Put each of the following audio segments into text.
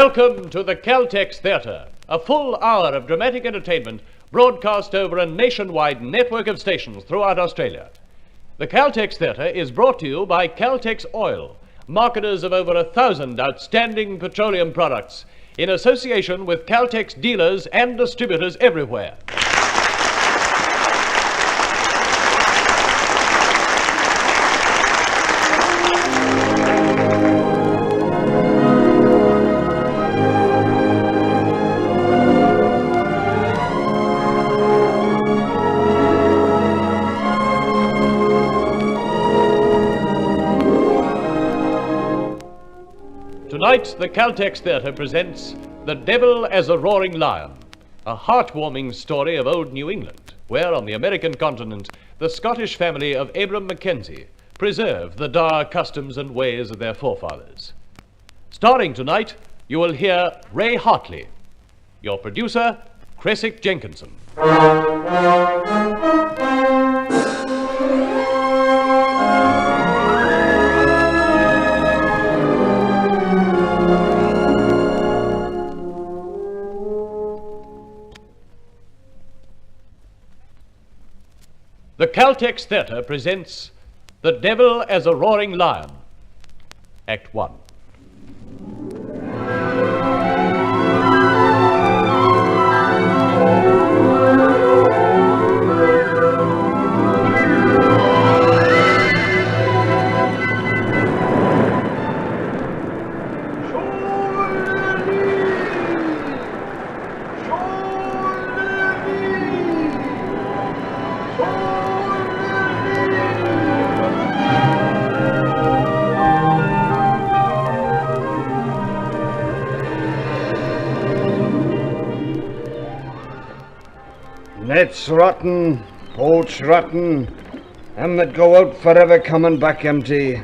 Welcome to the Caltex Theatre, a full hour of dramatic entertainment broadcast over a nationwide network of stations throughout Australia. The Caltex Theatre is brought to you by Caltex Oil, marketers of over 1,000 outstanding petroleum products, in association with Caltex dealers and distributors everywhere. Tonight, the Caltex Theatre presents The Devil as a Roaring Lion, a heartwarming story of old New England, where on the American continent, the Scottish family of Abram Mackenzie preserved the dour customs and ways of their forefathers. Starring tonight, you will hear Ray Hartley. Your producer, Creswick Jenkinson. The Caltex Theatre presents The Devil as a Roaring Lion, Act 1. Nets rotten, boats rotten, them that go out forever coming back empty.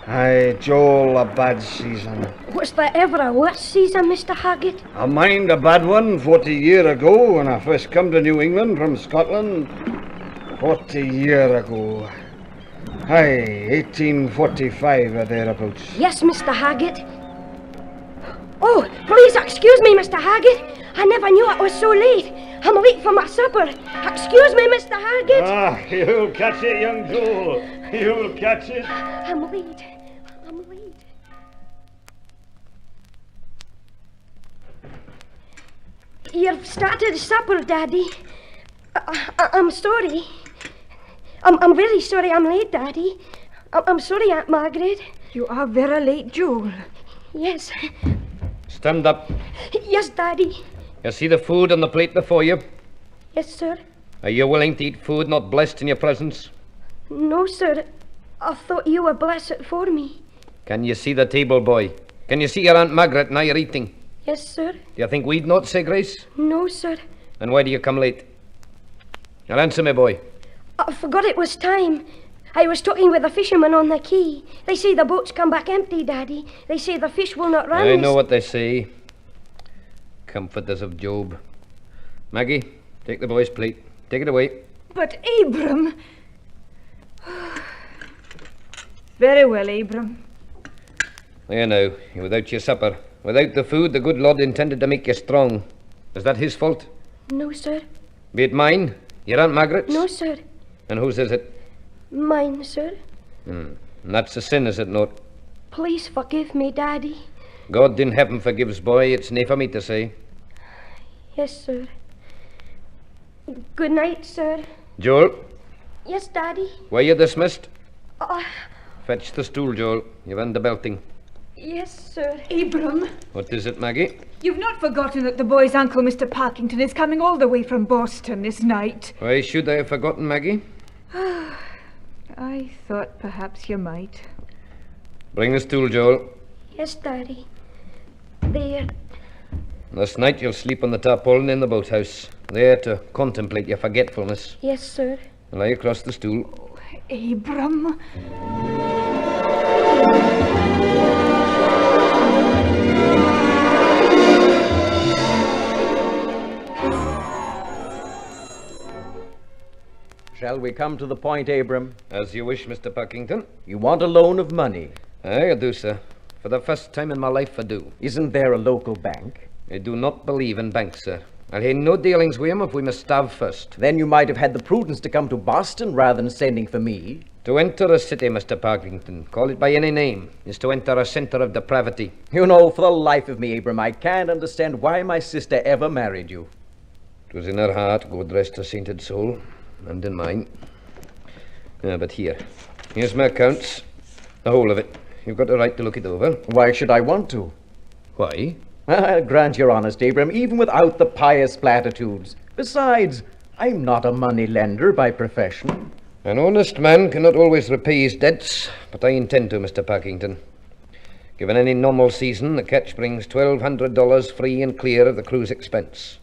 Aye, Joel, a bad season. Was there ever a worse season, Mr. Haggett? I mind a bad one 40 years ago when I first come to New England from Scotland. 40 years ago. Aye, 1845 or thereabouts. Yes, Mr. Haggett. Oh, please excuse me, Mr. Haggett. I never knew it was so late. I'm late for my supper. Excuse me, Mr. Haggett. Ah, you'll catch it, young Joel. You'll catch it. I'm late. I'm late. You've started supper, Daddy. I'm sorry. I'm very sorry I'm late, Daddy. I'm sorry, Aunt Margaret. You are very late, Joel. Yes. Stand up. Yes, Daddy. You see the food on the plate before you? Yes, sir. Are you willing to eat food not blessed in your presence? No, sir. I thought you were blessed for me. Can you see the table, boy? Can you see your Aunt Margaret now you're eating? Yes, sir. Do you think we'd not say grace? No, sir. And why do you come late? Now answer me, boy. I forgot it was time. I was talking with the fishermen on the quay. They say the boats come back empty, Daddy. They say the fish will not run. I know what they say. Comforters of Job. Maggie, take the boy's plate. Take it away. But Abram... Very well, Abram. There now, you're without your supper. Without the food the good Lord intended to make you strong. Is that his fault? No, sir. Be it mine? Your Aunt Margaret's? No, sir. And whose is it? Mine, sir. And that's a sin, is it not? Please forgive me, Daddy. God in heaven forgives, boy. It's nae for me to say. Yes, sir. Good night, sir. Joel, Yes, Daddy. were you dismissed? Oh, Fetch the stool, Joel. You've earned the belting. yes, sir. Abram, What is it, Maggie? you've not forgotten that the boy's uncle, Mr. Parkington, is coming all the way from Boston this night. Why should I have forgotten, Maggie? I thought perhaps you might. Bring the stool, Joel. Yes, Daddy. There. This night you'll sleep on the tarpaulin in the boathouse, there to contemplate your forgetfulness. Yes, sir. Lie across the stool. Abram. Shall we come to the point, Abram? As you wish, Mr. Parkington. You want a loan of money. Aye, I do, sir. For the first time in my life, I do. Isn't there a local bank? I do not believe in banks, sir. I'll have no dealings with him if we must starve first. Then you might have had the prudence to come to Boston rather than sending for me. To enter a city, Mr. Parkington, call it by any name, is to enter a centre of depravity. You know, for the life of me, Abram, I can't understand why my sister ever married you. It was in her heart, God rest her sainted soul, and in mine. But here's my accounts, the whole of it. You've got a right to look it over. Why should I want to? Why? I'll grant you're honest, Abram, even without the pious platitudes. Besides, I'm not a money lender by profession. An honest man cannot always repay his debts, but I intend to, Mr. Parkington. Given any normal season, the catch brings $1,200 free and clear of the crew's expense.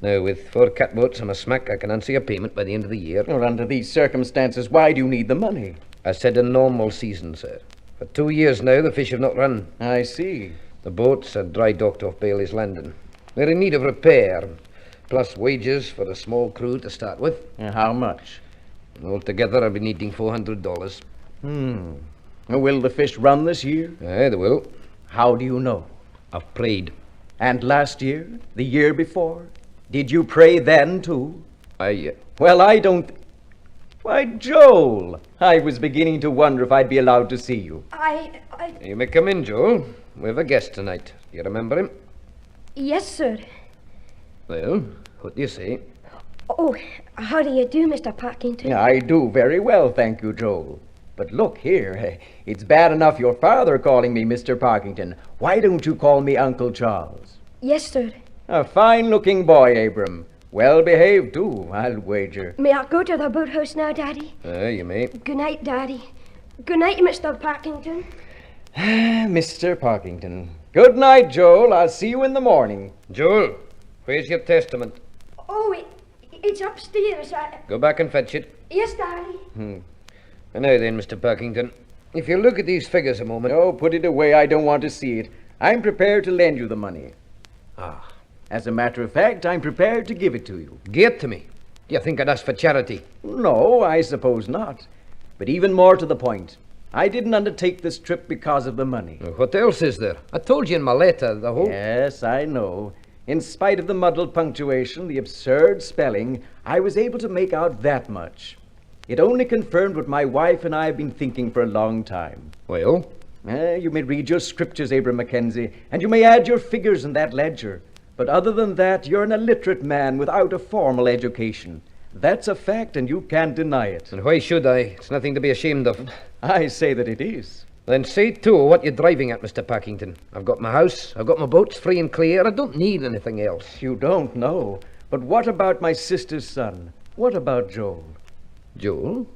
Now, with 4 catboats and a smack, I can answer your payment by the end of the year. Or under these circumstances, why do you need the money? I said a normal season, sir. For 2 years now, the fish have not run. I see. The boats are dry docked off Bailey's Landing. They're in need of repair, plus wages for a small crew to start with. How much? Altogether, I'll be needing $400. Will the fish run this year? Aye, they will. How do you know? I've prayed. And last year? The year before? Did you pray then, too? Well, I don't... Why, Joel, I was beginning to wonder if I'd be allowed to see you. You may come in, Joel. We have a guest tonight. You remember him? Yes, sir. Well, what do you say? Oh, how do you do, Mr. Parkington? I do very well, thank you, Joel. But look here, it's bad enough your father calling me Mr. Parkington. Why don't you call me Uncle Charles? Yes, sir. A fine-looking boy, Abram. Well-behaved, too, I'll wager. May I go to the boathouse now, Daddy? You may. Good night, Daddy. Good night, Mr. Parkington. Mr. Parkington. Good night, Joel. I'll see you in the morning. Joel, where's your testament? Oh, it's upstairs. Go back and fetch it. Yes, Daddy. And now then, Mr. Parkington, if you look at these figures a moment... Oh, put it away. I don't want to see it. I'm prepared to lend you the money. As a matter of fact, I'm prepared to give it to you. Give it to me. Do you think I'd ask for charity? No, I suppose not. But even more to the point, I didn't undertake this trip because of the money. What else is there? I told you in my letter, the whole... Yes, I know. In spite of the muddled punctuation, the absurd spelling, I was able to make out that much. It only confirmed what my wife and I have been thinking for a long time. Well? You may read your scriptures, Abram Mackenzie, and you may add your figures in that ledger. But other than that, you're an illiterate man without a formal education. That's a fact, and you can't deny it. And why should I? It's nothing to be ashamed of. I say that it is. Then say, too, what you're driving at, Mr. Parkington. I've got my house, I've got my boats free and clear. I don't need anything else. You don't know. But what about my sister's son? What about Joel? Joel?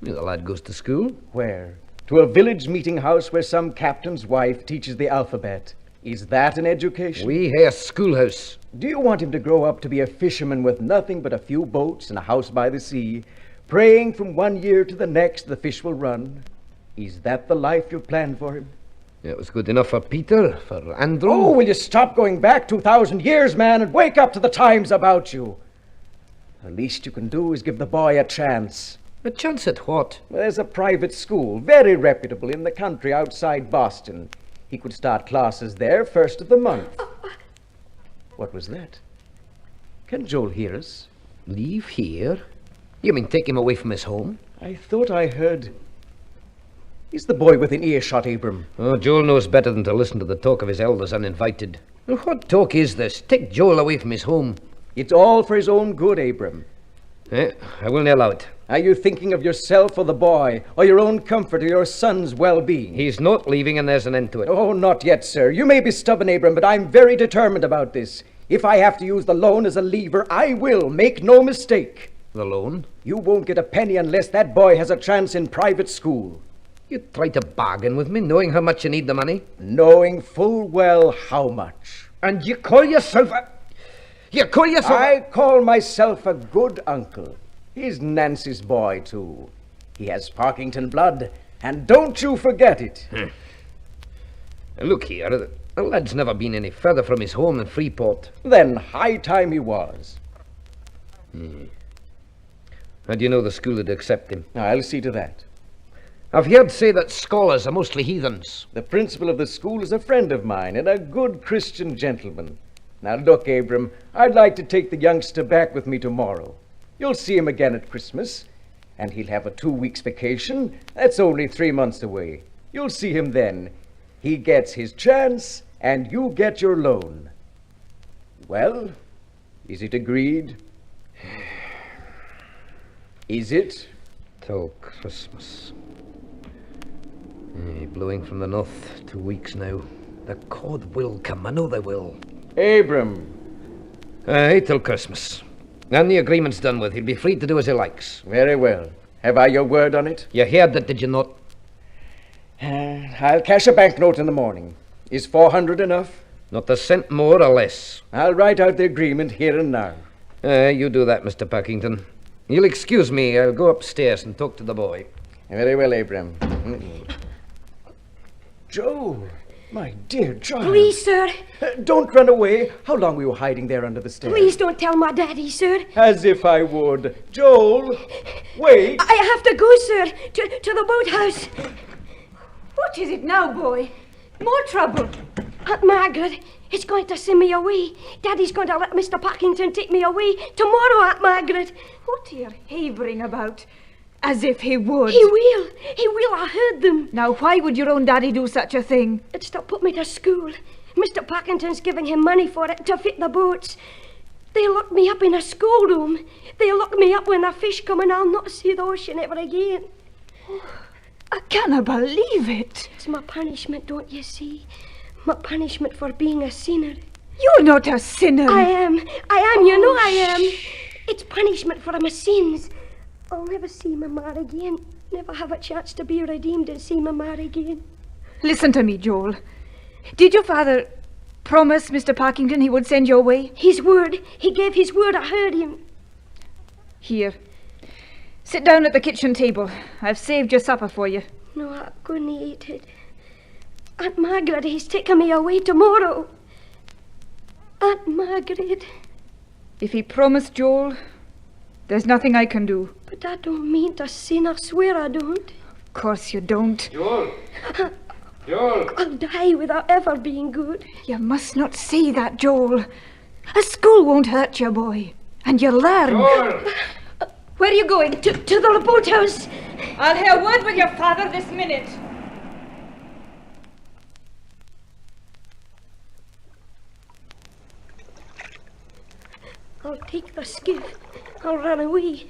The lad goes to school. Where? To a village meeting house where some captain's wife teaches the alphabet. Is that an education? We have a schoolhouse. Do you want him to grow up to be a fisherman with nothing but a few boats and a house by the sea, praying from one year to the next the fish will run? Is that the life you've planned for him? It was good enough for Peter, for Andrew. Oh, will you stop going back 2,000 years, man, and wake up to the times about you? The least you can do is give the boy a chance. A chance at what? There's a private school, very reputable, in the country outside Boston. He could start classes there first of the month. What was that? Can Joel hear us? Leave here? You mean take him away from his home? I thought I heard... Is the boy within earshot, Abram? Oh, Joel knows better than to listen to the talk of his elders uninvited. What talk is this? Take Joel away from his home. It's all for his own good, Abram. I will not allow it. Are you thinking of yourself or the boy, or your own comfort or your son's well-being? He's not leaving, and there's an end to it. Oh, not yet, sir. You may be stubborn, Abram, but I'm very determined about this. If I have to use the loan as a lever, I will. Make no mistake. The loan? You won't get a penny unless that boy has a chance in private school. You try to bargain with me, knowing how much you need the money? Knowing full well how much. And you call yourself a... I call myself a good uncle. He's Nancy's boy, too. He has Parkington blood, and don't you forget it. Look here, the lad's never been any further from his home than Freeport. Then high time he was. How do you know the school would accept him? I'll see to that. I've heard say that scholars are mostly heathens. The principal of the school is a friend of mine and a good Christian gentleman. Now look, Abram, I'd like to take the youngster back with me tomorrow. You'll see him again at Christmas, and he'll have a 2 weeks vacation. That's only 3 months away. You'll see him then. He gets his chance, and you get your loan. Well, is it agreed? Is it? Till Christmas. Blowing from the north 2 weeks now. The cod will come, I know they will. Abram. Till Christmas. Then the agreement's done with. He'll be free to do as he likes. Very well. Have I your word on it? You heard that, did you not? I'll cash a banknote in the morning. Is 400 enough? Not a cent more or less. I'll write out the agreement here and now. You do that, Mr. Packington. You'll excuse me. I'll go upstairs and talk to the boy. Very well, Abram. Joe, my dear child. Please, sir. Don't run away. How long were you hiding there under the stairs? Please don't tell my daddy, sir. As if I would. Joel, wait. I have to go, sir, to the boathouse. What is it now, boy? More trouble. Aunt Margaret is going to send me away. Daddy's going to let Mr. Packington take me away tomorrow, Aunt Margaret. What are you havering about? As if he would. He will. He will. I heard them. Now, why would your own daddy do such a thing? It's to put me to school. Mr. Packington's giving him money for it to fit the boats. They lock me up in a schoolroom. They lock me up when the fish come and I'll not see the ocean ever again. I cannot believe it. It's my punishment, don't you see? My punishment for being a sinner. You're not a sinner. I am, you know I am. It's punishment for my sins. I'll never see my ma again. Never have a chance to be redeemed and see my ma again. Listen to me, Joel. Did your father promise Mr. Parkington he would send you away? His word. He gave his word. I heard him. Here. Sit down at the kitchen table. I've saved your supper for you. No, I couldn't eat it. Aunt Margaret, he's taking me away tomorrow. Aunt Margaret. If he promised, Joel, there's nothing I can do. But I don't mean to sin. I swear I don't. Of course you don't. Joel! Joel! I'll die without ever being good. You must not say that, Joel. A school won't hurt you, boy. And you'll learn. Joel! Where are you going? To the boathouse. I'll have a word with your father this minute. I'll take the skiff. I'll run away.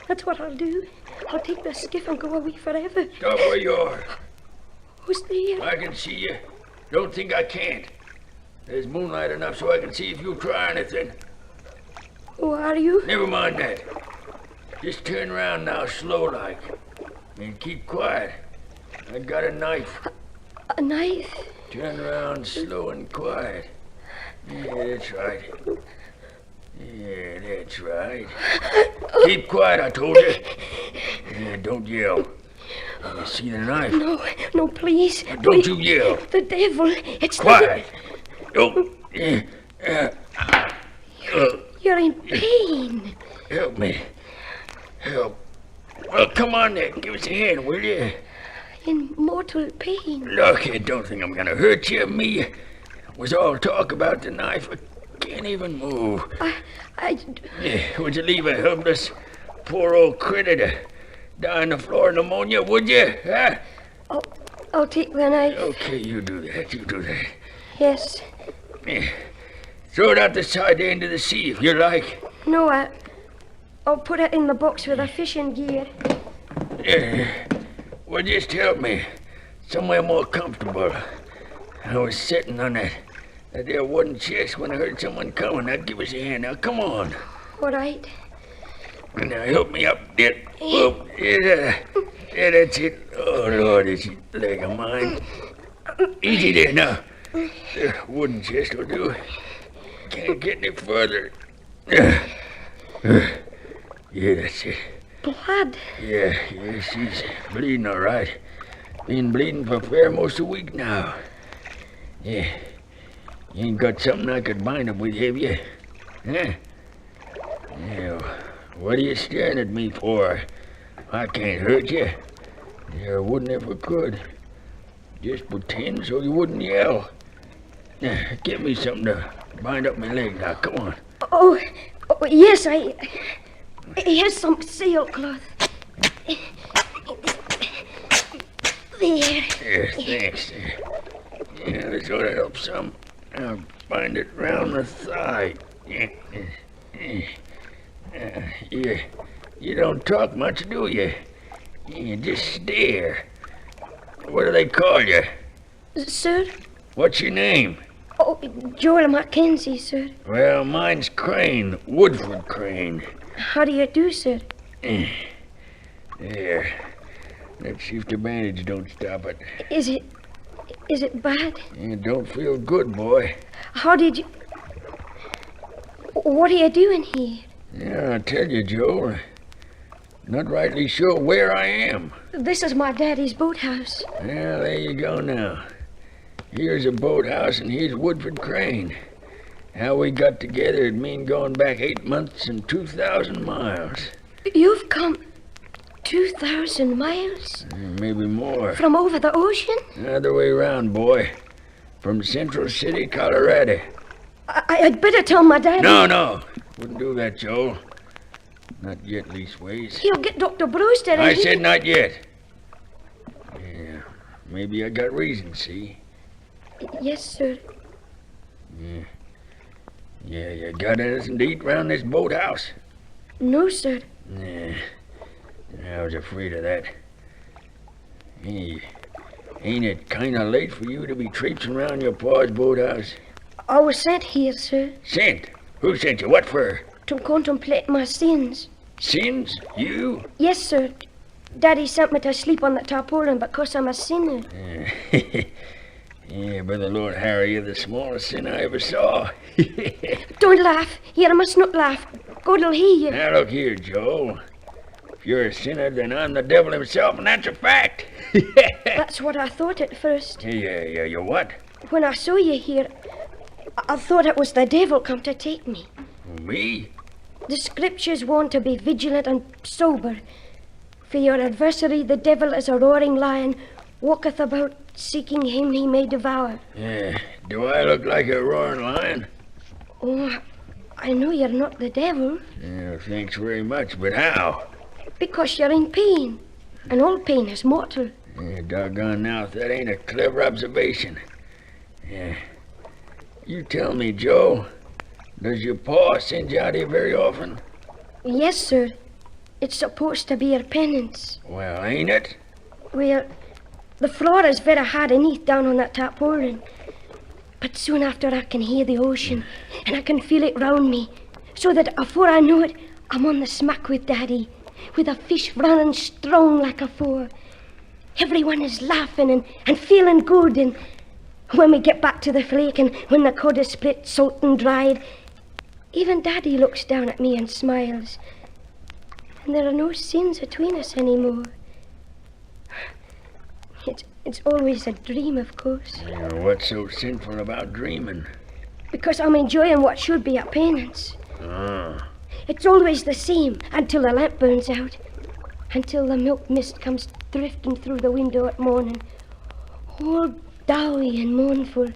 That's what I'll do. I'll take the skiff and go away forever. Stop where you are. Who's there? I can see you. Don't think I can't. There's moonlight enough so I can see if you try anything. Who are you? Never mind that. Just turn around now, slow-like. And keep quiet. I got a knife. A knife? Turn around slow and quiet. Yeah, that's right. Yeah, that's right. Keep quiet, I told you. Yeah, don't yell. You see the knife? No, please. Don't you yell. The devil. It's Quiet. Don't. You're in pain. Help me. Help. Well, come on then. Give us a hand, will you? In mortal pain. Look, I don't think I'm gonna hurt you. Me. It was all talk about the knife. I can't even move. Yeah, would you leave a helpless, poor old critter to die on the floor of pneumonia, would you? Huh? I'll take the knife. Okay, you do that. You do that. Yes. Yeah. Throw it out the side end of the sea if you like. No, I'll put it in the box with the fishing gear. Yeah. Well, just help me. Somewhere more comfortable. I was sitting on that there wooden chest when I heard someone coming. Now give us a hand. Now, come on. All right. Now, help me up. There. Whoop. Yeah, that's it. Oh, Lord, this leg of mine. Easy there now. The wooden chest will do. Can't get any further. Yeah, that's it. Blood. Yeah, she's bleeding all right. Been bleeding for fair most of the week now. Yeah. You ain't got something I could bind up with, have you? Huh? Yeah, what are you staring at me for? I can't hurt you. Yeah, I wouldn't if I could. Just pretend so you wouldn't yell. Get me something to bind up my leg now. Come on. Oh, yes, here's some sailcloth. There. Yeah, thanks. Yeah, this ought to help some. I'll bind it round the thigh. You don't talk much, do you? You just stare. What do they call you? Sir? What's your name? Oh, Joel Mackenzie, sir. Well, mine's Crane, Woodford Crane. How do you do, sir? There. That shifter bandage don't stop it. Is it bad? It don't feel good, boy. How did you... What are you doing here? Yeah, I'll tell you, Joel. Not rightly sure where I am. This is my daddy's boathouse. Well, there you go now. Here's a boathouse and here's Woodford Crane. How we got together it'd mean going back 8 months and 2,000 miles. You've come 2,000 miles? Maybe more. From over the ocean? Other way around, boy. From Central City, Colorado. I'd better tell my daddy. No. Wouldn't do that, Joel. Not yet, leastways. He'll get Dr. Brewster and I said not yet. Yeah, maybe I got reason, see? Yes, sir. Yeah, you got anything to eat round this boathouse? No, sir. Nah, I was afraid of that. Hey, ain't it kind of late for you to be traipsing around your pa's boathouse? I was sent here, sir. Sent? Who sent you? What for? To contemplate my sins. Sins? You? Yes, sir. Daddy sent me to sleep on the tarpaulin because I'm a sinner. Yeah, by the Lord Harry, you're the smallest sin I ever saw. Don't laugh. Here, I must not laugh. God'll hear you. Now, look here, Joel. If you're a sinner, then I'm the devil himself, and that's a fact. That's what I thought at first. Yeah, you what? When I saw you here, I thought it was the devil come to take me. Me? The scriptures warn to be vigilant and sober. For your adversary, the devil, is a roaring lion, walketh about seeking him he may devour. Yeah, do I look like a roaring lion? Oh, I know you're not the devil. Yeah, thanks very much, but how? Because you're in pain, and all pain is mortal. Yeah, doggone now if that ain't a clever observation. Yeah. You tell me, Joe, does your pa send you out here very often? Yes, sir. It's supposed to be your penance. Well, ain't it? Well, the floor is very hard and neat down on that tarpaulin. But soon after I can hear the ocean, and I can feel it round me, so that afore I know it, I'm on the smack with Daddy, with a fish running strong like afore. Everyone is laughing and feeling good, and when we get back to the flake and when the cod is split, salt and dried, even Daddy looks down at me and smiles. And there are no sins between us anymore. It's always a dream, of course. Yeah, what's so sinful about dreaming? Because I'm enjoying what should be a penance. Ah. It's always the same until the lamp burns out. Until the milk mist comes drifting through the window at morning. All dowy and mournful.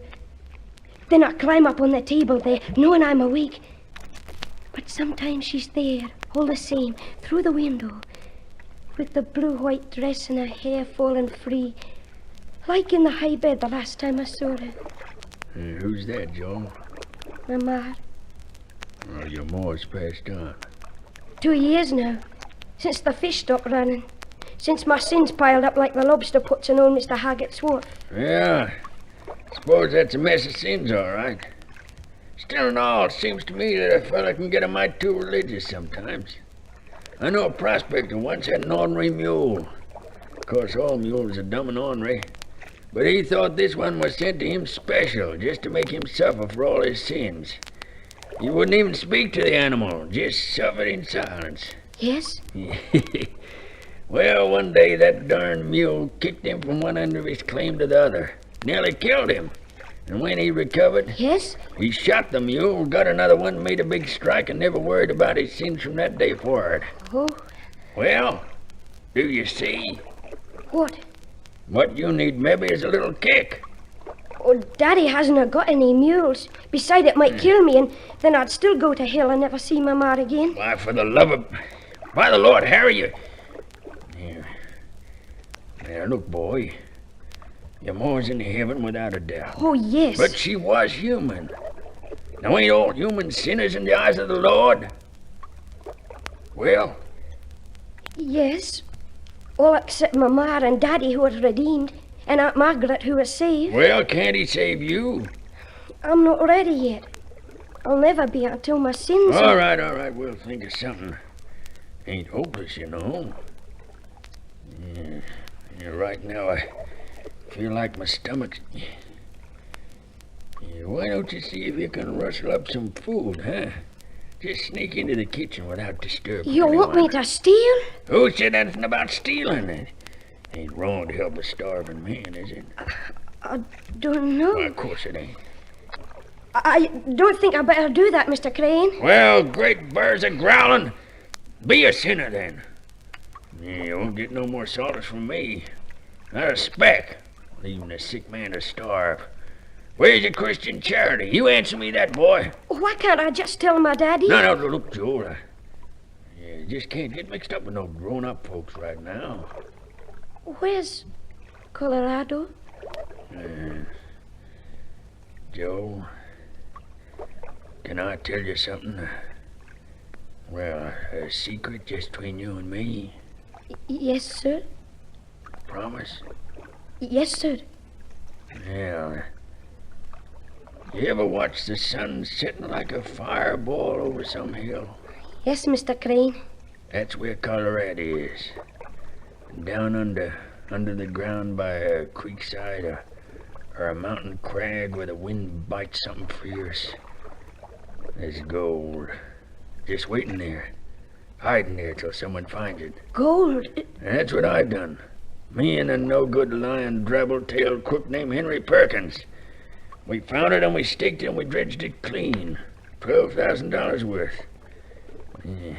Then I climb up on the table there, knowing I'm awake. But sometimes she's there, all the same, through the window, with the blue-white dress and her hair falling free, like in the high bed the last time I saw her. Who's that, Joe? My ma. Well, your ma's passed on. 2 years now, since the fish stopped running. Since my sins piled up like the lobster pots in old Mr. Haggett's wharf. Yeah, suppose that's a mess of sins, all right. Still in all, it seems to me that a fella can get a mite too religious sometimes. I know a prospector once had an ornery mule. Of course, all mules are dumb and ornery. But he thought this one was sent to him special, just to make him suffer for all his sins. He wouldn't even speak to the animal, just suffered in silence. Yes? Well, one day that darn mule kicked him from one end of his claim to the other. Nearly killed him. And when he recovered, Yes? he shot the mule, got another one, made a big strike, and never worried about his sins from that day forward. Oh, Well, do you see? What? What you need maybe is a little kick. Oh, Daddy hasn't got any mules. Besides, it might kill me, and then I'd still go to hell and never see my ma again. Why, for the love of... By the Lord, Harry, you... Now, look, boy. Your ma's in heaven without a doubt. Oh, yes. But she was human. Now, ain't all human sinners in the eyes of the Lord? Well? Yes. All except my ma and Daddy, who was redeemed, and Aunt Margaret, who was saved. Well, can't he save you? I'm not ready yet. I'll never be until my sins All right, we'll think of something. Ain't hopeless, you know. Yeah, right now I feel like my stomach's... Yeah, why don't you see if you can rustle up some food, huh? Just sneak into the kitchen without disturbing You anyone. want me to steal? Who said anything about stealing it? Ain't wrong to help a starving man, is it? I don't know. Why, of course it ain't. I don't think I better do that, Mr. Crane. Well, great birds a growling. Be a sinner, then. Yeah, you won't get no more solace from me. Not a speck. Leaving a sick man to starve. Where's your Christian charity? You answer me that, boy. Why can't I just tell my Daddy? No, look, Joel. You just can't get mixed up with no grown-up folks right now. Where's Colorado? Joe, can I tell you something? Well, a secret just between you and me? Yes, sir. Promise? Yes, sir. Yeah. You ever watch the sun setting like a fireball over some hill? Yes, Mr. Crane. That's where Colorado is. Down under the ground by a creekside or a mountain crag where the wind bites something fierce. There's gold. Just waiting there. Hiding there till someone finds it. Gold? And that's what I done. Me and a no-good lying drabble-tailed crook named Henry Perkins. We found it and we staked it and we dredged it clean. $12,000 worth. Yeah.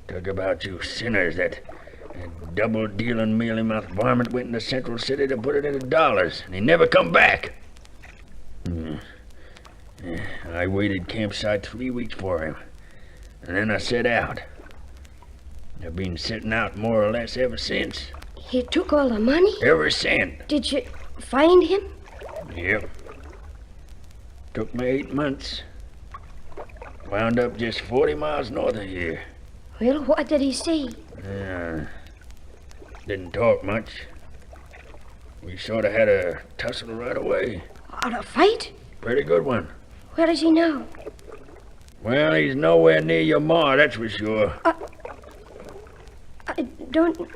Talk about you sinners, that double-dealing, mealy-mouthed varmint went into Central City to put it into dollars, and he never come back. I waited campsite 3 weeks for him, and then I set out. I've been setting out more or less ever since. He took all the money? Every cent. Did you find him? Yep. Took me 8 months. Wound up just 40 miles north of here. Well, what did he say? Didn't talk much. We sort of had a tussle right away. A fight? Pretty good one. Where is he now? Well, he's nowhere near your ma, that's for sure. I don't...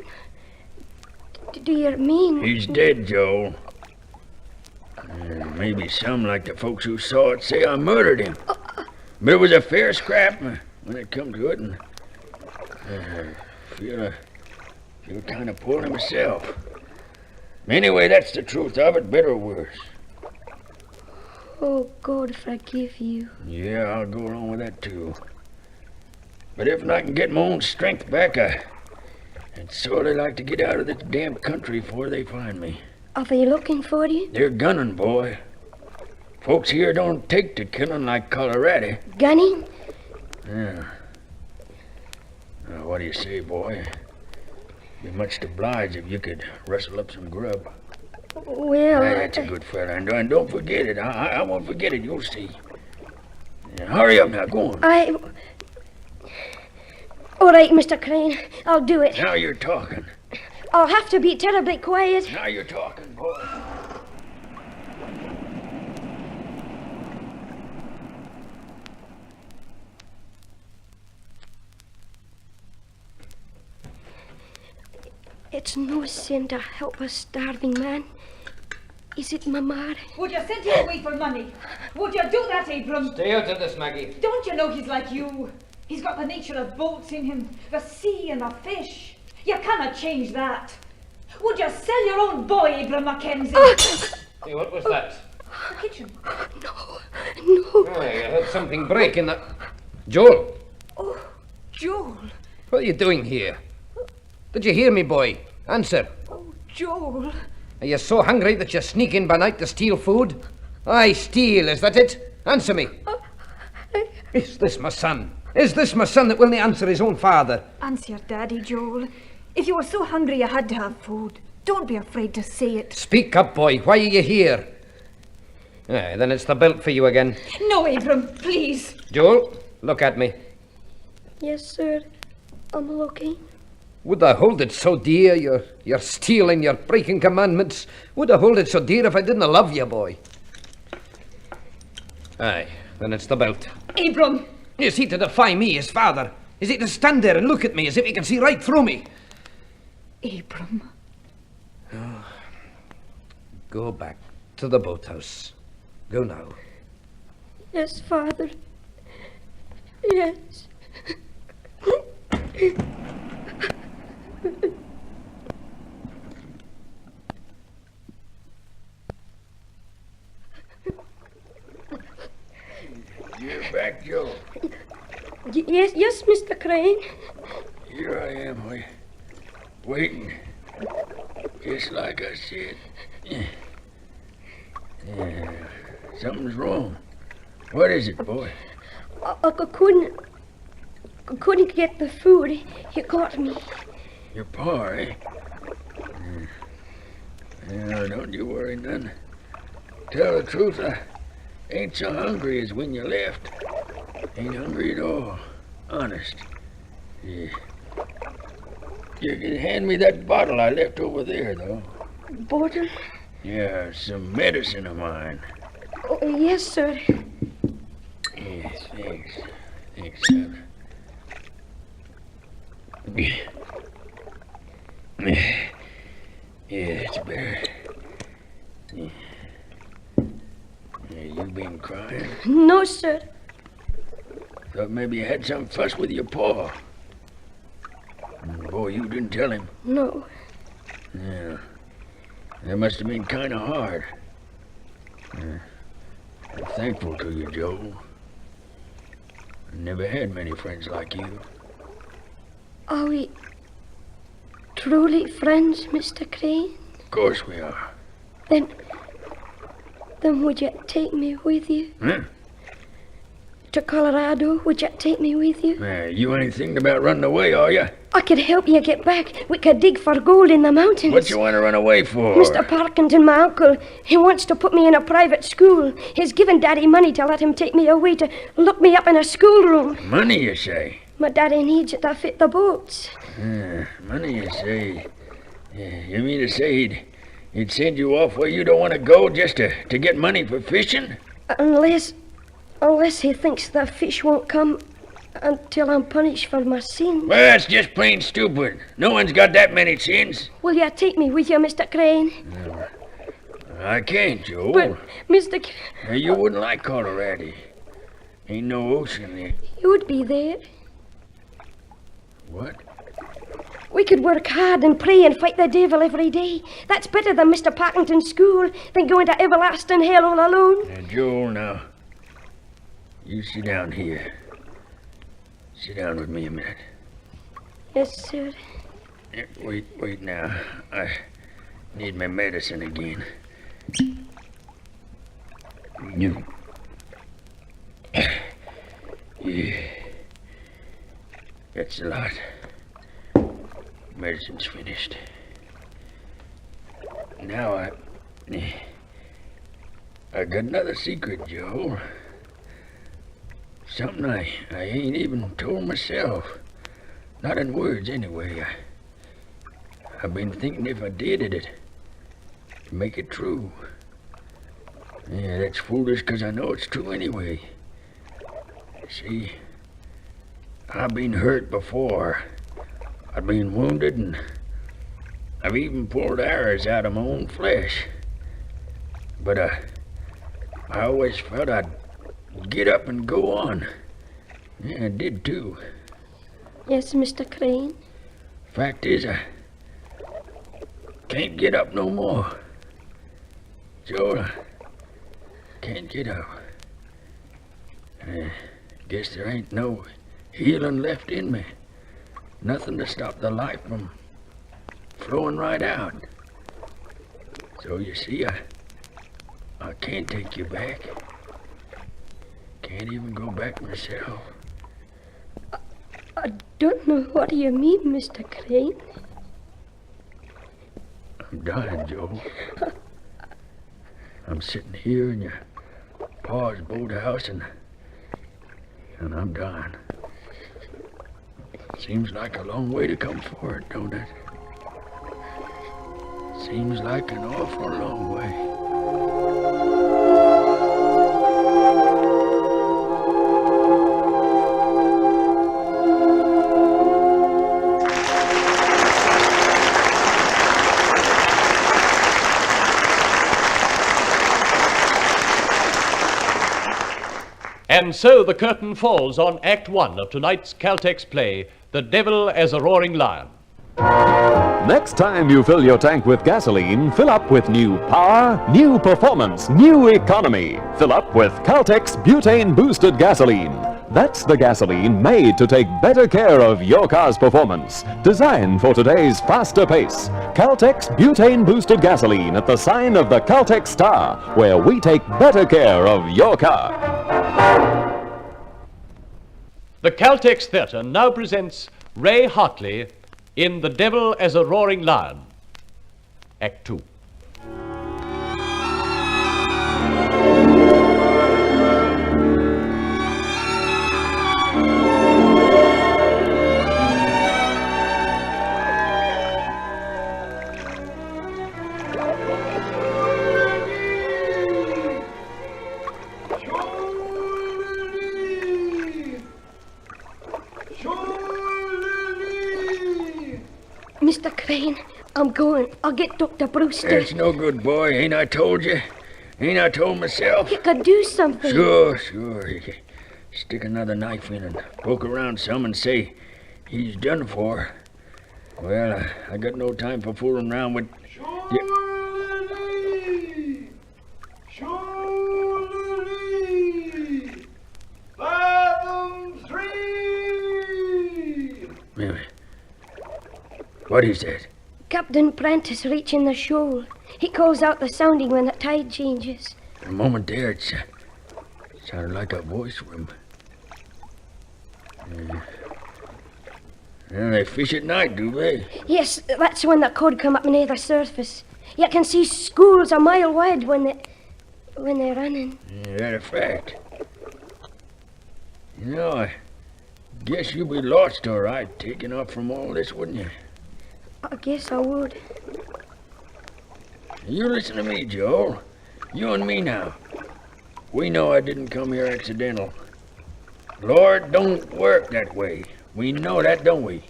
Do you mean... He's dead, Joel. Maybe some, like the folks who saw it, say I murdered him. But it was a fair scrap when it come to it, and I feel kind of poorly myself. Anyway, that's the truth of it, better or worse. Oh, God forgive you. Yeah, I'll go along with that, too. But if I can get my own strength back, I'd sort of like to get out of this damn country before they find me. Are they looking for you? They're gunning, boy. Folks here don't take to killing like Colorado. Gunning? Yeah. Now, what do you say, boy? Be much obliged if you could rustle up some grub. Well, That's a good fella, and don't forget it. I won't forget it, you'll see. Now, hurry up now, go on. All right, Mr. Crane, I'll do it. Now you're talking. I'll have to be terribly quiet. Now you're talking, boy. It's no sin to help a starving man. Is it, Mama? Would you send him away for money? Would you do that, Abram? Stay out of this, Maggie. Don't you know he's like you? He's got the nature of boats in him, the sea and the fish. You cannot change that. Would you sell your own boy, Abram Mackenzie? Hey, what was that? The kitchen. No. Oh, I heard something break in the... Joel! Oh, Joel. What are you doing here? Did you hear me, boy? Answer. Oh, Joel. Are you so hungry that you sneak in by night to steal food? Aye, steal, is that it? Answer me. Is this my son? Is this my son that will not answer his own father? Answer your daddy, Joel. If you were so hungry you had to have food, don't be afraid to say it. Speak up, boy. Why are you here? Aye, then it's the belt for you again. No, Abram, please. Joel, look at me. Yes, sir. I'm looking. Would I hold it so dear? You're stealing, you're breaking commandments. Would I hold it so dear if I didn't love you, boy? Aye, then it's the belt. Abram! Is he to defy me, his father? Is he to stand there and look at me as if he can see right through me? Abram. Oh. Go back to the boathouse. Go now. Yes, Father. Yes. You're back, Joe. Yes, Mr. Crane. Here I am, waiting. Just like I said. Something's wrong. What is it, boy? I couldn't get the food. He caught me. Your pa, eh? Yeah, don't you worry none. Tell the truth, I ain't so hungry as when you left. Ain't hungry at all. Honest. Yeah. You can hand me that bottle I left over there, though. Bottle? Yeah, some medicine of mine. Oh, yes, sir. Yes, thanks. Thanks, son. Yeah, it's better. Yeah, you been crying? No, sir. Thought maybe you had some fuss with your pa. Boy, you didn't tell him. No. Yeah. That must have been kind of hard. I'm thankful to you, Joe. I never had many friends like you. Are we truly friends, Mr. Crane? Of course we are. Then would you take me with you? Huh? To Colorado, would you take me with you? You ain't thinking about running away, are you? I could help you get back. We could dig for gold in the mountains. What you want to run away for? Mr. Parkinson, my uncle, he wants to put me in a private school. He's given Daddy money to let him take me away to look me up in a schoolroom. Money, you say? My daddy needs it to fit the boats. Money, you say? You mean to say he'd send you off where you don't want to go just to get money for fishing? Unless he thinks the fish won't come until I'm punished for my sins. Well, that's just plain stupid. No one's got that many sins. Will you take me with you, Mr. Crane? No, I can't, Joe. But, Mr. You wouldn't like Colorado. Ain't no ocean there. You'd be there. What? We could work hard and pray and fight the devil every day. That's better than Mr. Parkinton's school, than going to everlasting hell all alone. Now, Joel, now. You sit down here. Sit down with me a minute. Yes, sir. Wait now. I need my medicine again. You. Yeah. That's a lot. Medicine's finished. Now I got another secret, Joe. Something I ain't even told myself. Not in words, anyway. I've been thinking if I did it'd make it true. Yeah, that's foolish, 'cause I know it's true anyway. See, I've been hurt before. I've been wounded, and I've even pulled arrows out of my own flesh. But I always felt I'd get up and go on. Yeah, I did too. Yes, Mr. Crane. Fact is, I can't get up no more. Joe, I can't get up. I guess there ain't no healing left in me. Nothing to stop the life from flowing right out. So you see, I can't take you back. Can't even go back myself. I don't know what you mean, Mr. Crane. I'm dying, Joe. I'm sitting here in your pa's boathouse and I'm dying. Seems like a long way to come for it, don't it? Seems like an awful long way. And so the curtain falls on Act 1 of tonight's Caltex play, The Devil as a Roaring Lion. Next time you fill your tank with gasoline, fill up with new power, new performance, new economy. Fill up with Caltex butane boosted gasoline. That's the gasoline made to take better care of your car's performance. Designed for today's faster pace. Caltex butane boosted gasoline at the sign of the Caltex Star, where we take better care of your car. The Caltex Theatre now presents Ray Hartley in The Devil as a Roaring Lion, Act 2. Mr. Crane, I'm going. I'll get Dr. Brewster. It's no good, boy. Ain't I told you? Ain't I told myself? You could do something. Sure. You can stick another knife in and poke around some and say he's done for. Well, I got no time for fooling around with... Surely! Fathom 3! Wait. What is that? Captain Prentice reaching the shoal. He calls out the sounding when the tide changes. For a moment there, it sounded like a voice from... Well, they fish at night, do they? Yes, that's when the cod come up near the surface. You can see schools a mile wide when they're running. Yeah, that a fact. You know, I guess you'd be lost, all right, taking off from all this, wouldn't you? I guess I would. You listen to me, Joel. You and me now. We know I didn't come here accidental. Lord don't work that way. We know that, don't we?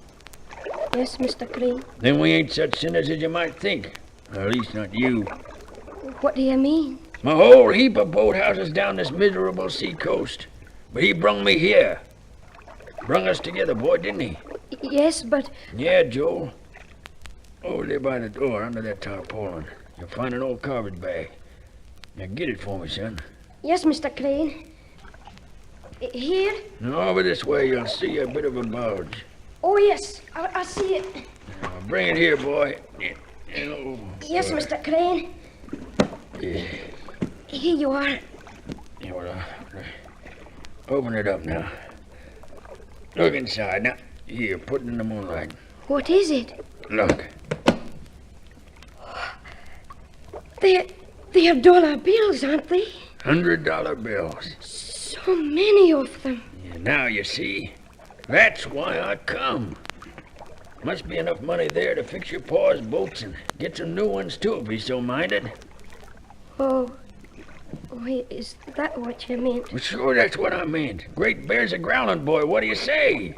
Yes, Mr. Crane. Then we ain't such sinners as you might think. Or at least not you. What do you mean? A whole heap of boathouses down this miserable sea coast. But he brung me here. Brung us together, boy, didn't he? Yes, but... Yeah, Joel. Over there by the door, under that tarpaulin. You'll find an old garbage bag. Now get it for me, son. Yes, Mr. Crane. Here? Now over this way, you'll see a bit of a bulge. Oh, yes. I see it. Now, bring it here, boy. Yes, Mr. Crane. Yeah. Here you are. Yeah, well, open it up now. Look inside. Now, here, put it in the moonlight. What is it? Look. They're dollar bills, aren't they? $100 bills. So many of them. Yeah, now you see. That's why I come. Must be enough money there to fix your pa's boats and get some new ones too, if he's so minded. Oh, is that what you meant? Well, sure, that's what I meant. Great bears a-growling, boy. What do you say?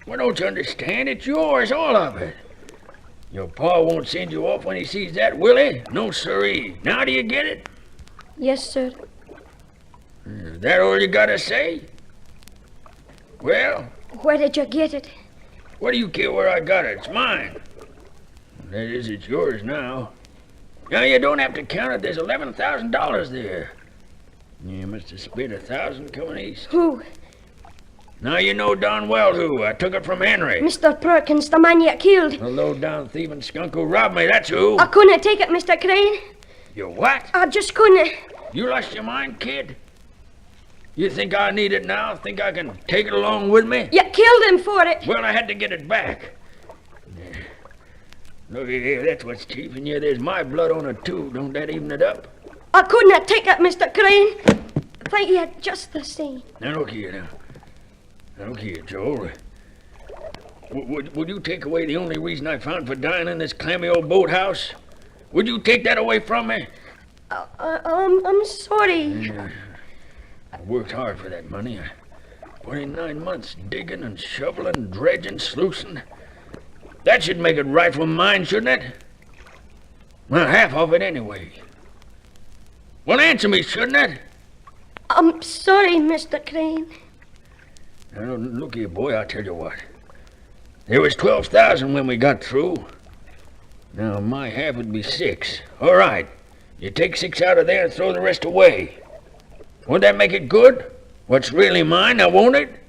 Well, don't you understand? It's yours, all of it. Your pa won't send you off when he sees that, will he? No, sirree. Now do you get it? Yes, sir. Is that all you gotta say? Well? Where did you get it? What do you care where I got it? It's mine. That is, it's yours now. Now, you don't have to count it. There's $11,000 there. You must have spent $1,000 coming east. Who? Now you know darn well who. I took it from Henry. Mr. Perkins, the man you killed. The low-down thieving skunk who robbed me, that's who. I couldn't take it, Mr. Crane. You what? I just couldn't. You lost your mind, kid? You think I need it now? Think I can take it along with me? You killed him for it. Well, I had to get it back. Look here, that's what's keeping you. There's my blood on it, too. Don't that even it up? I couldn't take it, Mr. Crane. Thank you just the same. Now, look here, now. Now, look here, Joel. Would you take away the only reason I found for dying in this clammy old boathouse? Would you take that away from me? I'm sorry. I worked hard for that money. I put in 9 months digging and shoveling, dredging, sluicing. That should make it rightful mine, shouldn't it? Well, half of it anyway. Well, answer me, shouldn't it? I'm sorry, Mr. Crane. Now, look here, boy, I'll tell you what. There was 12,000 when we got through. Now, my half would be 6. All right. You take 6 out of there and throw the rest away. Won't that make it good? What's really mine, now won't it?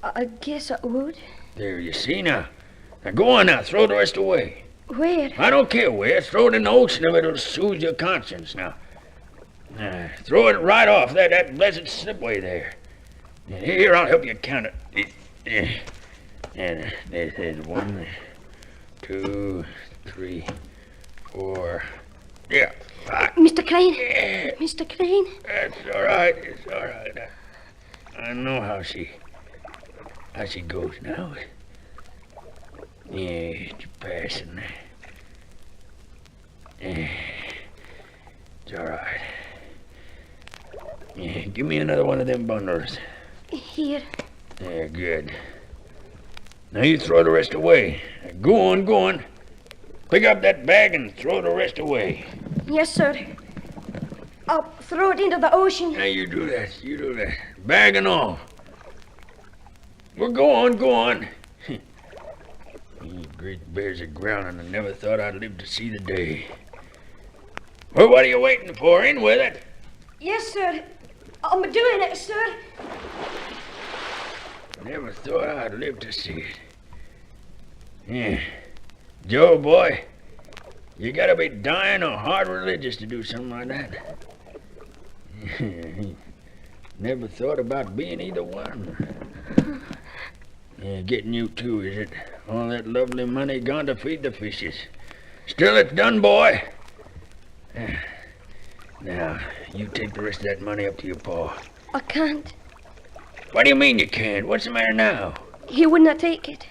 I guess it would. There, you see now. Now go on now, throw the rest away. Where? I don't care where. Throw it in the ocean if it'll soothe your conscience now. Throw it right off that blessed slipway there. Here, I'll help you count it. And there's 1, 2, 3, 4. Yeah. 5. Mr. Crane? Yeah. Mr. Crane? That's all right. It's all right. I know how she goes now. Yeah, it's passing. Yeah, it's all right. Yeah, give me another one of them bundles. Here. Yeah, good. Now you throw the rest away. Go on. Pick up that bag and throw the rest away. Yes, sir. I'll throw it into the ocean. Now you do that. Bag and all. Well, go on. You great bears of ground, and I never thought I'd live to see the day. Well, what are you waiting for? In with it. Yes, sir. I'm doing it, sir. Never thought I'd live to see it. Yeah. Joe, boy, you gotta be dying or hard religious to do something like that. Never thought about being either one. Yeah, getting you too, is it? All that lovely money gone to feed the fishes. Still, it's done, boy. Now, you take the rest of that money up to your pa. I can't. What do you mean you can't? What's the matter now? He wouldn't take it.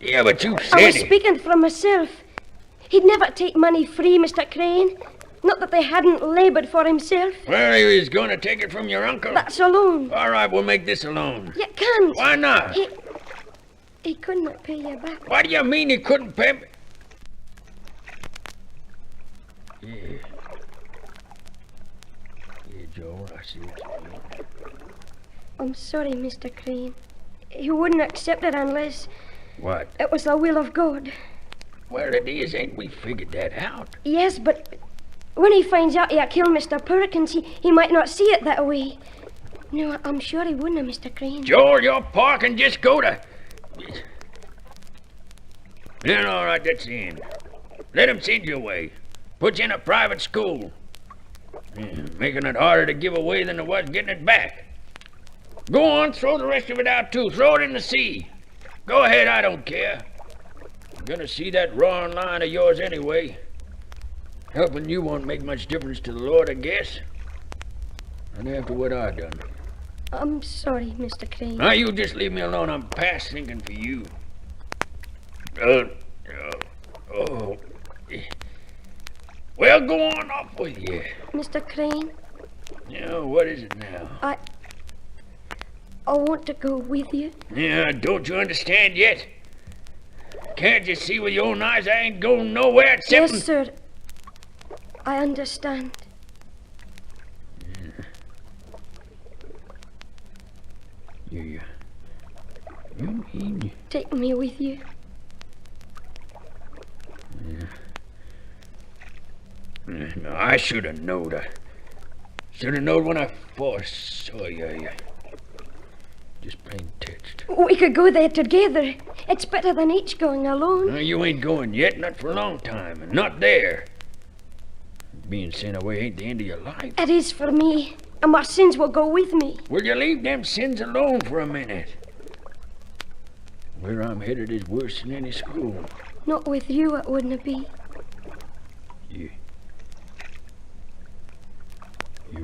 Yeah, but you said I was it. speaking for myself. He'd never take money free, Mr. Crane. Not that they hadn't laboured for himself. Well, he was going to take it from your uncle. That's a loan. All right, we'll make this a loan. You can't. Why not? He couldn't pay you back. What do you mean he couldn't pay me? Yeah, Joe, I see what you mean. I'm sorry, Mr. Crane. He wouldn't accept it unless... What? It was the will of God. Well, it is. Ain't we figured that out? Yes, but when he finds out you killed Mr. Perkins, he might not see it that way. No, I'm sure he wouldn't, Mr. Crane. Joel, your pa can just go to... Then, all right, that's the end. Let him send you away. Put you in a private school. Yeah, making it harder to give away than it was getting it back. Go on, throw the rest of it out, too. Throw it in the sea. Go ahead, I don't care. I'm gonna see that roaring lion of yours anyway. Helping you won't make much difference to the Lord, I guess. And after what I done. I'm sorry, Mr. Crane. Now, you just leave me alone. I'm past thinking for you. Well, go on off with you. Mr. Crane? Yeah, what is it now? I want to go with you. Yeah, don't you understand yet? Can't you see with your own eyes I ain't going nowhere except... Yes, sir. I understand. Yeah. You mean... Take me with you. Yeah. No, I should have known. Should have known when I first saw you. Just plain touched. We could go there together. It's better than each going alone. No, you ain't going yet, not for a long time, and not there. Being sent away ain't the end of your life. It is for me, and my sins will go with me. Will you leave them sins alone for a minute? Where I'm headed is worse than any school. Not with you, it wouldn't be. You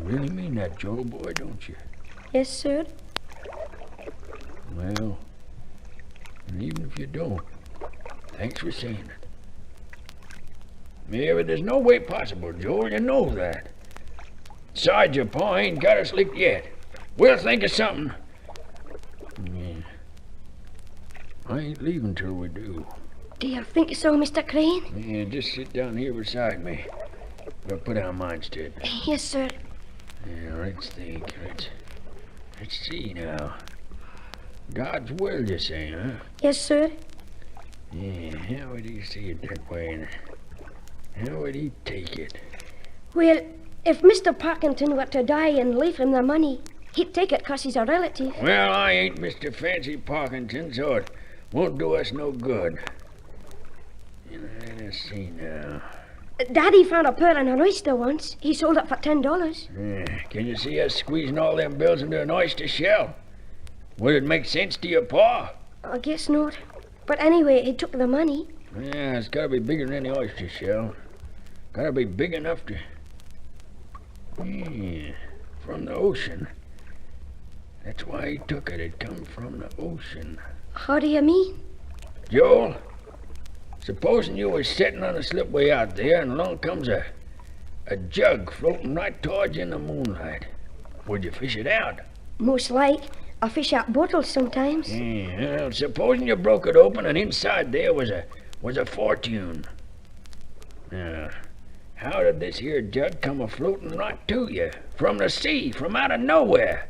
really mean that, Joel boy, don't you? Yes, sir. Well, and even if you don't, thanks for saying it. Yeah, but there's no way possible, Joel, you know that. Besides, your pa ain't got us licked yet. We'll think of something. Yeah. I ain't leaving till we do. Do you think so, Mr. Crane? Yeah, just sit down here beside me. We'll put our minds to it. Yes, sir. Yeah, let's think. Let's see now. God's will, you say, huh? Yes, sir. Yeah, how would he see it that way, and how would he take it? Well, if Mr. Parkington were to die and leave him the money, he'd take it 'cause he's a relative. Well, I ain't Mr. Fancy Parkington, so it won't do us no good. Let's see now. Daddy found a pearl in an oyster once. He sold it for $10. Yeah, can you see us squeezing all them bills into an oyster shell? Would it make sense to your pa? I guess not. But anyway, he took the money. Yeah, it's gotta be bigger than any oyster shell. Gotta be big enough to... Yeah, from the ocean. That's why he took it. It come from the ocean. How do you mean? Joel, supposing you was sitting on a slipway out there and along comes a jug floating right towards you in the moonlight. Would you fish it out? Most like. I fish out bottles sometimes. Yeah, well, supposing you broke it open and inside there was a fortune. Now, how did this here jug come a-floating right to you? From the sea, from out of nowhere?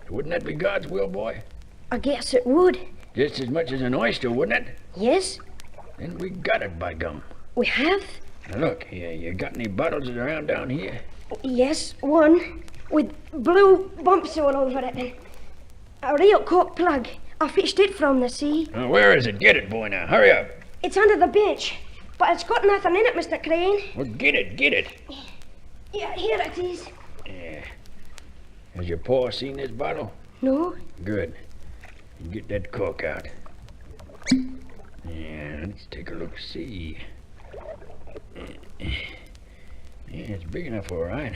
Wouldn't that be God's will, boy? I guess it would. Just as much as an oyster, wouldn't it? Yes. Then we got it, by gum. We have? Now look, you got any bottles around down here? Yes, one. With blue bumps all over it. A real cork plug. I fished it from the sea. Now, where is it? Get it, boy, now. Hurry up. It's under the bench. But it's got nothing in it, Mr. Crane. Well, get it. Yeah, here it is. Yeah. Has your paw seen this bottle? No. Good. You get that cork out. Yeah, let's take a look, see. Yeah, it's big enough, all right.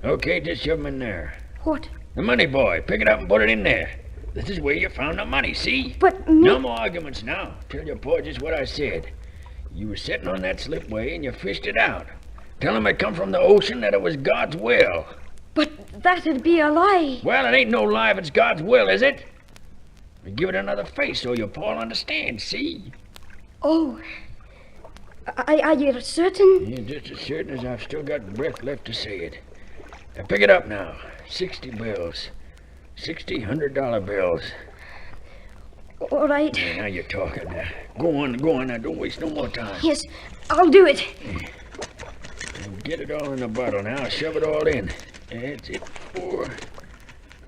Okay, just shove 'em in there. What? The money, boy. Pick it up and put it in there. This is where you found the money, see? But No more arguments now. Tell your boy just what I said. You were sitting on that slipway and you fished it out. Tell him it come from the ocean, that it was God's will. But that'd be a lie. Well, it ain't no lie if it's God's will, is it? We give it another face so your pa'll understand, see? Oh. Are you certain? Yeah, just as certain as I've still got breath left to say it. Now pick it up now. 60 bills. 60 $100 bills. All right. Yeah, now you're talking. Go on now. Don't waste no more time. Yes, I'll do it. And get it all in the bottle now. Shove it all in. That's it. 4,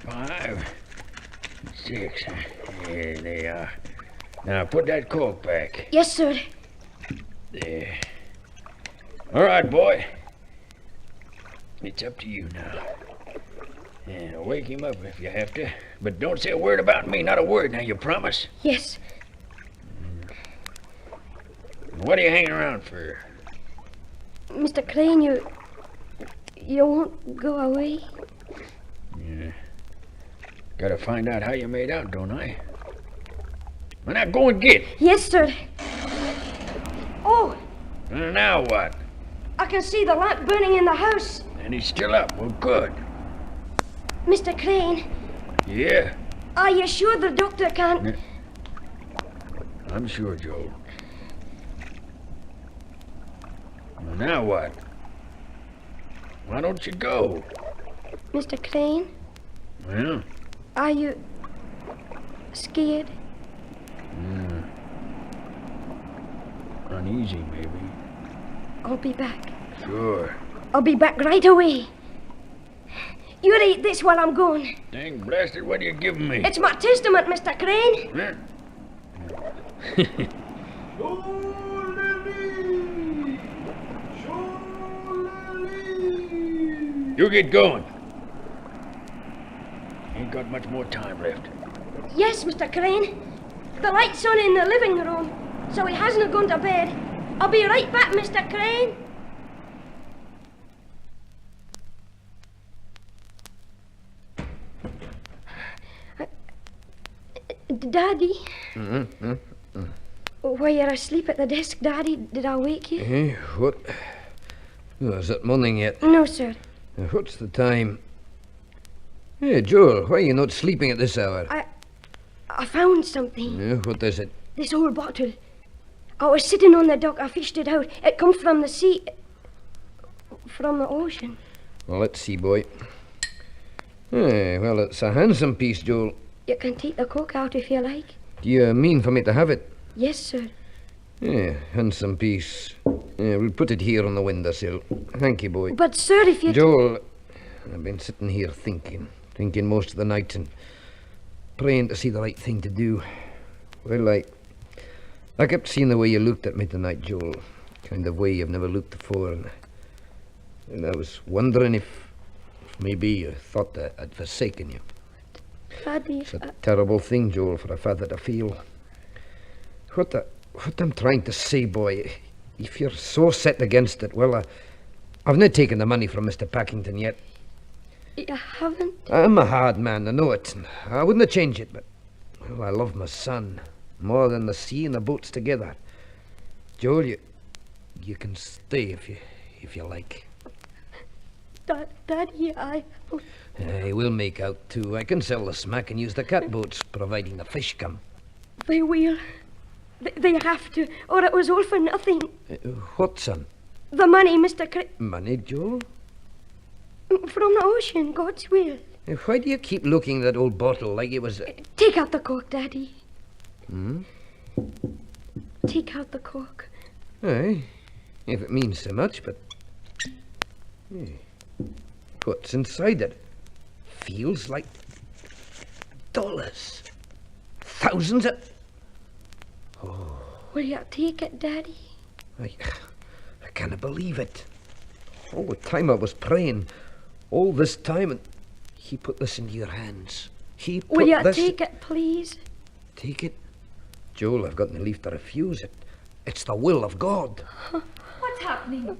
5, 6. There they are. Now put that cork back. Yes, sir. There. All right, boy. It's up to you now. Yeah, wake him up if you have to. But don't say a word about me, not a word. Now, you promise? Yes. What are you hanging around for? Mr. Crane, you won't go away? Yeah. Gotta find out how you made out, don't I? Well, now go and get. Yes, sir. Oh, Now what? I can see the lamp burning in the house. And he's still up. Well, good. Mr. Crane, Yeah? are you sure the doctor can't... I'm sure, Joe. Well, now what? Why don't you go? Mr. Crane, Well? are you scared? Uneasy, maybe. I'll be back. Sure. I'll be back right away. You read this while I'm gone. Dang blasted, what are you giving me? It's my testament, Mr. Crane. Huh? You get going. Ain't got much more time left. Yes, Mr. Crane. The light's on in the living room, so he hasn't gone to bed. I'll be right back, Mr. Crane. Daddy? Were you asleep at the desk, Daddy? Did I wake you? Eh, what? Oh, is it morning yet? No, sir. What's the time? Hey, Joel, why are you not sleeping at this hour? I found something. Yeah, what is it? This old bottle. I was sitting on the dock. I fished it out. It comes from the sea. From the ocean. Well, let's see, boy. Well, it's a handsome piece, Joel. You can take the cork out if you like. Do you mean for me to have it? Yes, sir. Yeah, handsome piece. Yeah, we'll put it here on the windowsill. Thank you, boy. But, sir, if you... Joel, I've been sitting here thinking most of the night and praying to see the right thing to do. Well, I kept seeing the way you looked at me tonight, Joel. Kind of way you've never looked before. And I was wondering if maybe you thought that I'd forsaken you. Daddy... It's a terrible thing, Joel, for a father to feel. What I'm trying to say, boy, if you're so set against it, well, I've not taken the money from Mr. Packington yet. You haven't? I'm a hard man, I know it. I wouldn't have changed it, but, well, I love my son more than the sea and the boats together. Joel, you can stay if you like. Daddy, I will make out, too. I can sell the smack and use the catboats, providing the fish come. They will. They have to, or it was all for nothing. What, son? The money, Mr. Money, Joel? From the ocean, God's will. Why do you keep looking at that old bottle like it was... Take out the cork, Daddy. Hmm? Take out the cork. Aye, if it means so much, but... What's inside it? Feels like... dollars. Thousands of... Oh. Will you take it, Daddy? I can't believe it. All the time I was praying, all this time, and he put this into your hands. He put Will you this... take it, please? Take it? Joel, I've got no leave to refuse it. It's the will of God. What's happening?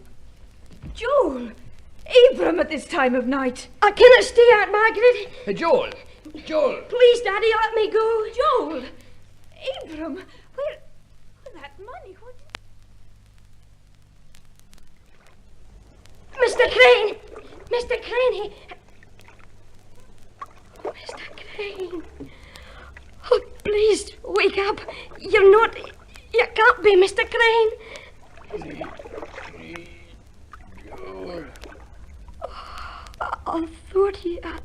Joel! Abram at this time of night. I cannot stay out, Margaret. Hey, Joel! Joel! Please, Daddy, let me go. Joel! Abram, where that money? What? Mr. Crane! Mr. Crane, Mr. Crane. Oh, please, wake up. You're not... You can't be Mr. Crane. Joel. I thought he... I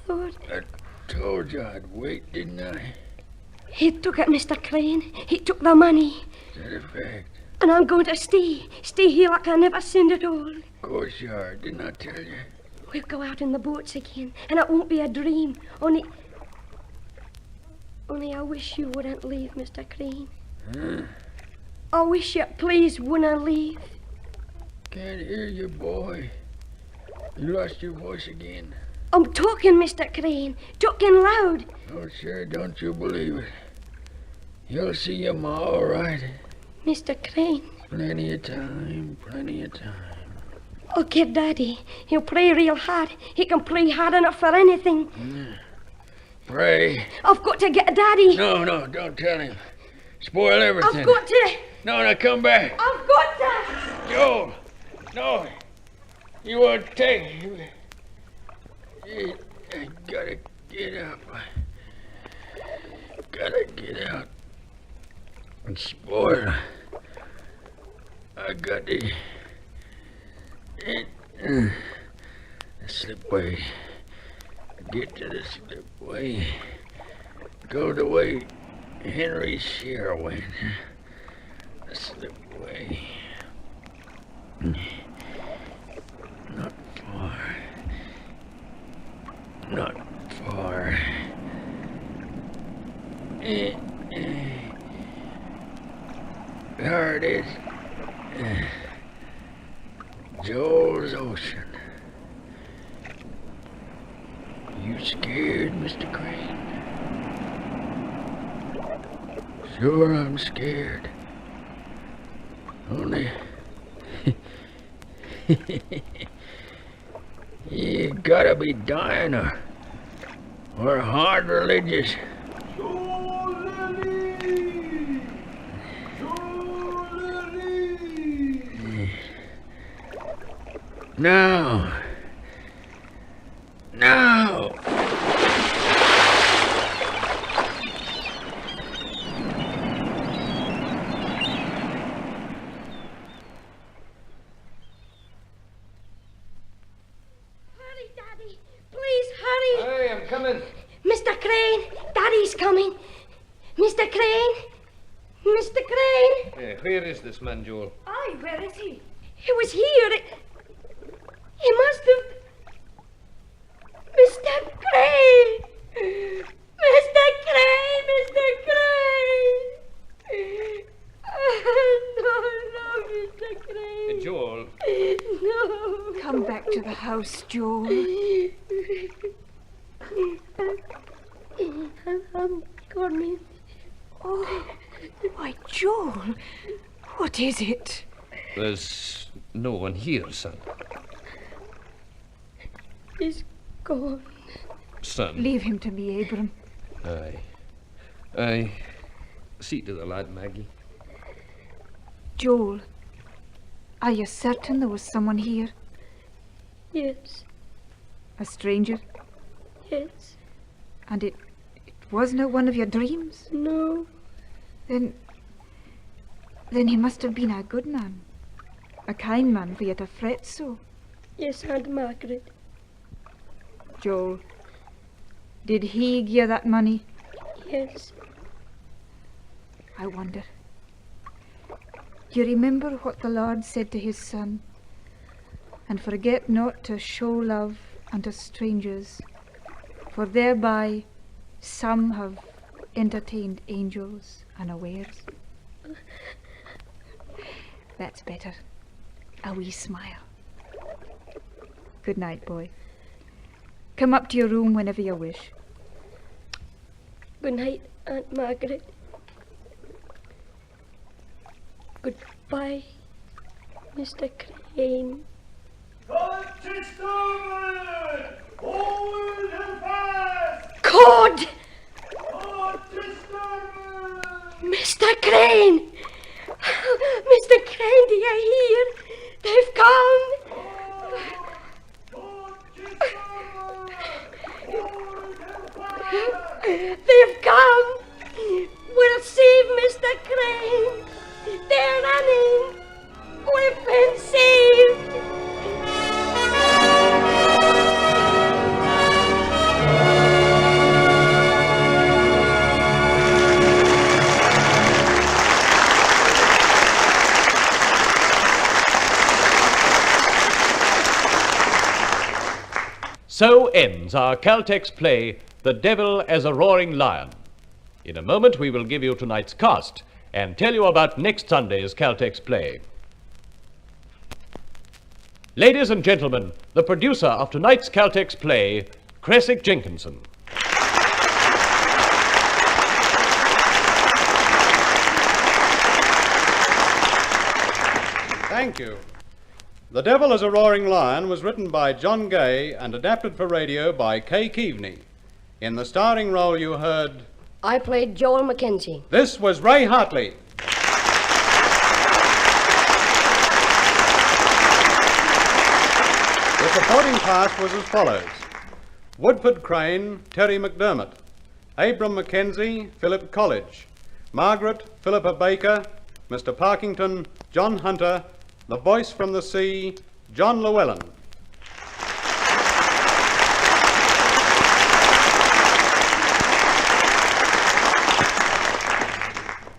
thought... I told you I'd wait, didn't I? He took it, Mr. Crane. He took the money. Is that a fact? And I'm going to stay here like I never sinned at all. Of course you are, didn't I tell you? We'll go out in the boats again, and it won't be a dream. Only I wish you wouldn't leave, Mr. Crane. Huh? I wish you, please, wouldn't leave. Can't hear you, boy. You lost your voice again. I'm talking, Mr. Crane. Talking loud. Oh, sure, don't you believe it. You'll see your ma, all right. Mr. Crane. Plenty of time, plenty of time. Oh, kid Daddy. He'll pray real hard. He can pray hard enough for anything. Pray. I've got to get Daddy. No, don't tell him. Spoil everything. I've got to. No, come back. I've got to. Joel. No. You won't take it. I gotta get up. Gotta get out. And spoil. I got the slipway. Get to the slipway. Go the way Henry Shear went. The slipway. There it is. Joel's Ocean. You scared, Mr. Crane? Sure, I'm scared. Only... you gotta be dying or hard religious. No. No. Hurry, Daddy. Please, hurry. Hey, I'm coming. Mr. Crane, Daddy's coming. Mr. Crane. Mr. Crane. Where is this man, Joel? Aye, where is he? He was here. He must have... Mr. Crane! Mr. Crane! Mr. Crane! No, Mr. Crane. Joel. No. Come back to the house, Joel. I'm coming. Oh, why, Joel, what is it? There's no one here, son. He's gone. Son. Leave him to me, Abram. Aye. See to the lad, Maggie. Joel, are you certain there was someone here? Yes, A stranger? yes, And it wasn't one of your dreams? no. Then he must have been a good man. A kind man for you to fret so. Yes, Aunt Margaret. Joel, did he give you that money? Yes, I wonder. Do you remember what the Lord said to his son? And forget not to show love unto strangers, for thereby some have entertained angels unawares. That's better. A wee smile. Good night, boy. Come up to your room whenever you wish. good night, Aunt Margaret. Goodbye, Mr. Crane. God! Mr. Crane! Mr. Crane, do you hear? They've come! They've come! We'll save Mr. Crane! They're running! We've been saved! So ends our Caltex play, The Devil as a Roaring Lion. In a moment we will give you tonight's cast and tell you about next Sunday's Caltex play. Ladies and gentlemen, the producer of tonight's Caltex play, Creswick Jenkinson. Thank you. The Devil as a Roaring Lion was written by John Gay and adapted for radio by Kay Keavney. In the starring role you heard... I played Joel Mackenzie. This was Ray Hartley. The supporting cast was as follows. Woodford Crane, Terry McDermott. Abram Mackenzie, Philip College. Margaret, Philippa Baker. Mr. Parkington, John Hunter. The Voice from the Sea, John Llewellyn.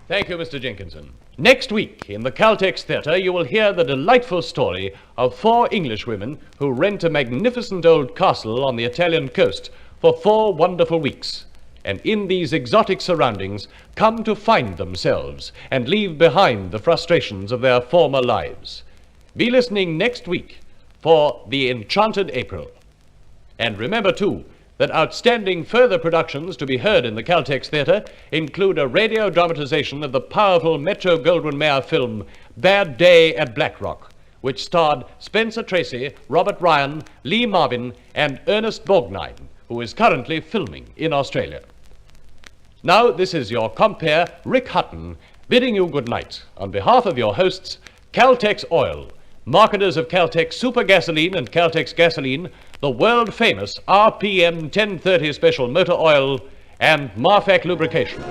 Thank you, Mr. Jenkinson. Next week in the Caltex Theatre, you will hear the delightful story of 4 Englishwomen who rent a magnificent old castle on the Italian coast for 4 wonderful weeks. and in these exotic surroundings come to find themselves and leave behind the frustrations of their former lives. Be listening next week for The Enchanted April. And remember, too, that outstanding further productions to be heard in the Caltex Theatre include a radio dramatization of the powerful Metro-Goldwyn-Mayer film Bad Day at Blackrock, which starred Spencer Tracy, Robert Ryan, Lee Marvin, and Ernest Borgnine, who is currently filming in Australia. Now, this is your compere, Rick Hutton, bidding you good night on behalf of your hosts, Caltex Oil, marketers of Caltex Super Gasoline and Caltex Gasoline, the world-famous RPM 1030 Special Motor Oil, and Marfac Lubrication.